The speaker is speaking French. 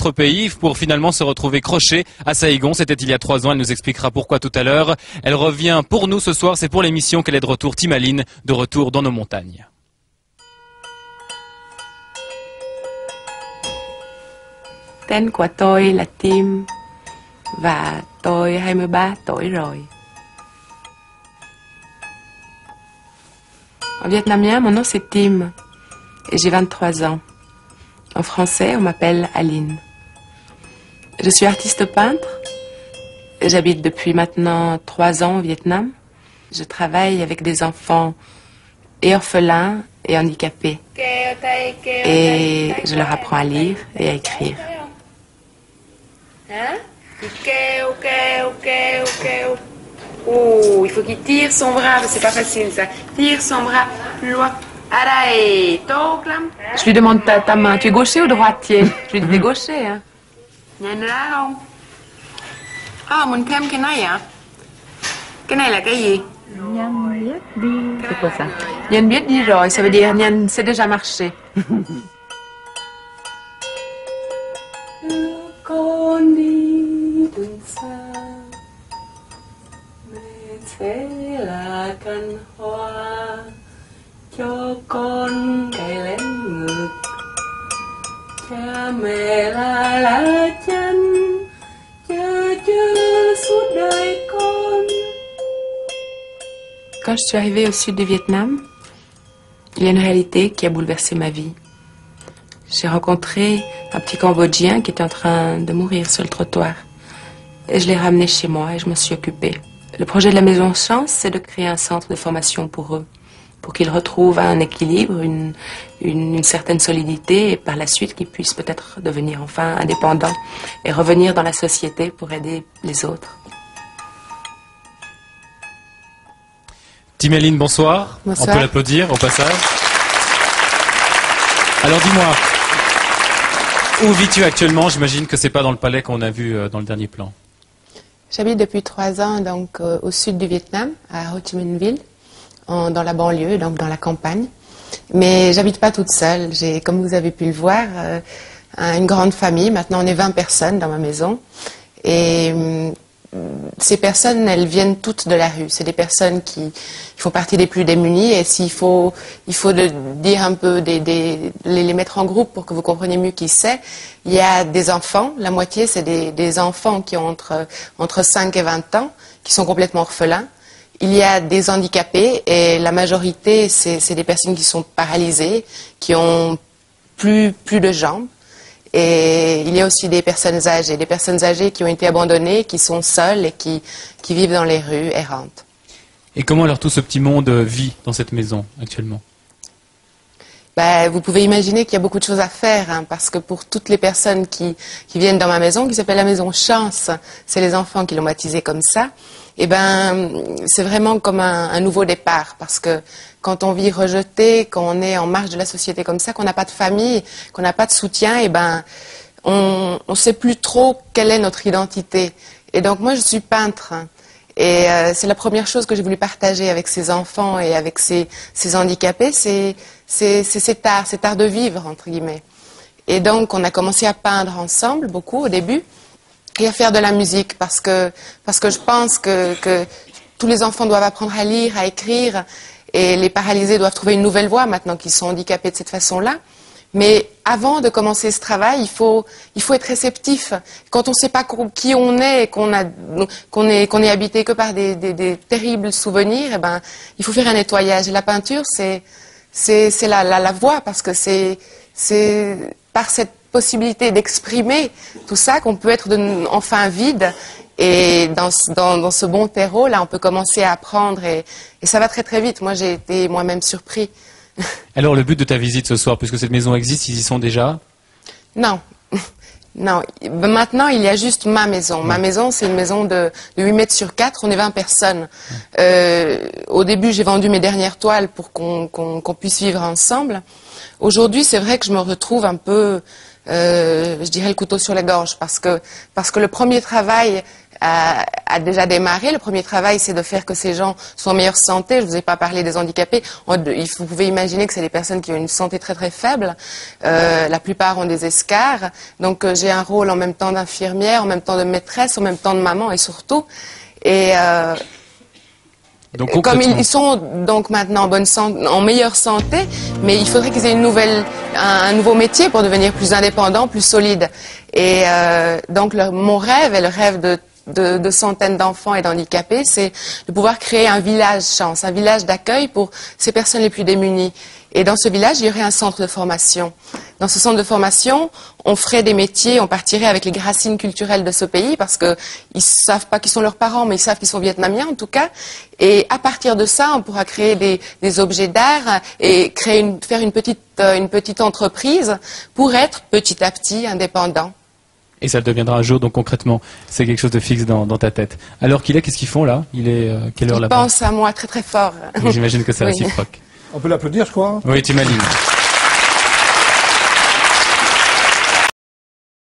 autre pays pour finalement se retrouver crochée à Saigon. C'était il y a 3 ans, elle nous expliquera pourquoi tout à l'heure. Elle revient pour nous ce soir, c'est pour l'émission qu'elle est de retour, Timaline, de retour dans nos montagnes. Tên của tôi là Tim và tôi 23 tuổi rồi. En vietnamien, mon nom c'est Tim et j'ai 23 ans. En français, on m'appelle Aline. Je suis artiste peintre. J'habite depuis maintenant 3 ans au Vietnam. Je travaille avec des enfants et orphelins et handicapés. Et je leur apprends à lire et à écrire. Hein? Il faut qu'il tire son bras, c'est pas facile ça. Tire son bras plus loin. Je lui demande ta main, tu es gaucher ou droitier? Je lui dis t'es gaucher, hein. Nhìn ra không? Muốn thêm cái này à? Cái này là cái gì? Nhanh biết đi. C'est quoi ça? Nhanh biết đi rồi, ça veut dire nhanh c'est déjà marché. Con đi đường xa, mẹ sẽ là cành hoa cho con đầy lén ngược. Cha mẹ là lá chanh che chở suốt đời con. Quand je suis arrivée au sud du Vietnam, il y a une réalité qui a bouleversé ma vie. J'ai rencontré un petit Cambodgien qui était en train de mourir sur le trottoir. Et je l'ai ramené chez moi et je m'en suis occupée. Le projet de la Maison Chance, c'est de créer un centre de formation pour eux, pour qu'ils retrouvent un équilibre, une certaine solidité et par la suite qu'ils puissent peut-être devenir enfin indépendants et revenir dans la société pour aider les autres. Timaline, bonsoir. Bonsoir. On peut l'applaudir au passage. Alors dis-moi, où vis-tu actuellement? J'imagine que c'est pas dans le palais qu'on a vu dans le dernier plan. J'habite depuis 3 ans donc, au sud du Vietnam, à Ho Chi Minh Ville, dans la banlieue, donc dans la campagne. Mais j'habite pas toute seule. J'ai, comme vous avez pu le voir, une grande famille. Maintenant, on est 20 personnes dans ma maison. Et ces personnes, elles viennent toutes de la rue. C'est des personnes qui font partie des plus démunis. Et il faut dire un peu, les mettre en groupe pour que vous compreniez mieux qui c'est. Il y a des enfants, la moitié, c'est des enfants qui ont entre 5 et 20 ans, qui sont complètement orphelins. Il y a des handicapés et la majorité, c'est des personnes qui sont paralysées, qui ont plus de jambes. Et il y a aussi des personnes âgées qui ont été abandonnées, qui sont seules et qui vivent dans les rues errantes. Et comment alors tout ce petit monde vit dans cette maison actuellement? Vous pouvez imaginer qu'il y a beaucoup de choses à faire, hein, parce que pour toutes les personnes qui viennent dans ma maison, qui s'appelle la Maison Chance, c'est les enfants qui l'ont baptisée comme ça, c'est vraiment comme un nouveau départ, parce que quand on vit rejeté, quand on est en marge de la société comme ça, qu'on n'a pas de famille, qu'on n'a pas de soutien, on ne sait plus trop quelle est notre identité. Et donc moi je suis peintre, et c'est la première chose que j'ai voulu partager avec ces enfants et avec ces handicapés, c'est cet art de vivre, entre guillemets. Et donc on a commencé à peindre ensemble, beaucoup au début, et à faire de la musique, parce que je pense que tous les enfants doivent apprendre à lire, à écrire, et les paralysés doivent trouver une nouvelle voie maintenant qu'ils sont handicapés de cette façon-là. Mais avant de commencer ce travail, il faut être réceptif. Quand on ne sait pas qui on est et qu'on est habité que par des terribles souvenirs, il faut faire un nettoyage. Et la peinture, c'est la voie, parce que c'est par cette possibilité d'exprimer tout ça qu'on peut être enfin vide. Et dans ce bon terreau, là, on peut commencer à apprendre et ça va très très vite. Moi, j'ai été moi-même surpris. Alors, le but de ta visite ce soir, puisque cette maison existe, ils y sont déjà? Non. Non. Maintenant, il y a juste ma maison. Ma maison, c'est une maison de 8 mètres sur 4. On est 20 personnes. Au début, j'ai vendu mes dernières toiles pour qu'on puisse vivre ensemble. Aujourd'hui, c'est vrai que je me retrouve un peu, je dirais, le couteau sur la gorge, parce que le premier travail a déjà démarré. Le premier travail, c'est de faire que ces gens soient en meilleure santé. Je vous ai pas parlé des handicapés. Vous pouvez imaginer que c'est des personnes qui ont une santé très très faible. La plupart ont des escarres. Donc j'ai un rôle en même temps d'infirmière, en même temps de maîtresse, en même temps de maman et surtout. Et Donc, comme ils sont donc maintenant en bonne santé, en meilleure santé, mais il faudrait qu'ils aient un nouveau métier pour devenir plus indépendants, plus solides. Et donc mon rêve et le rêve de centaines d'enfants et d'handicapés, c'est de pouvoir créer un village chance, un village d'accueil pour ces personnes les plus démunies. Et dans ce village, il y aurait un centre de formation. Dans ce centre de formation, on ferait des métiers, on partirait avec les racines culturelles de ce pays, parce qu'ils ne savent pas qui sont leurs parents, mais ils savent qu'ils sont vietnamiens en tout cas. Et à partir de ça, on pourra créer des objets d'art et faire une petite entreprise pour être petit à petit indépendant. Et ça le deviendra un jour, donc concrètement, c'est quelque chose de fixe dans ta tête. Alors qu'il est, qu'est-ce qu'ils font là? Il est quelle heure Ils là-bas? pensent à moi très très fort. J'imagine que c'est Oui. réciproque. On peut l'applaudir, je crois. Oui, Timaline.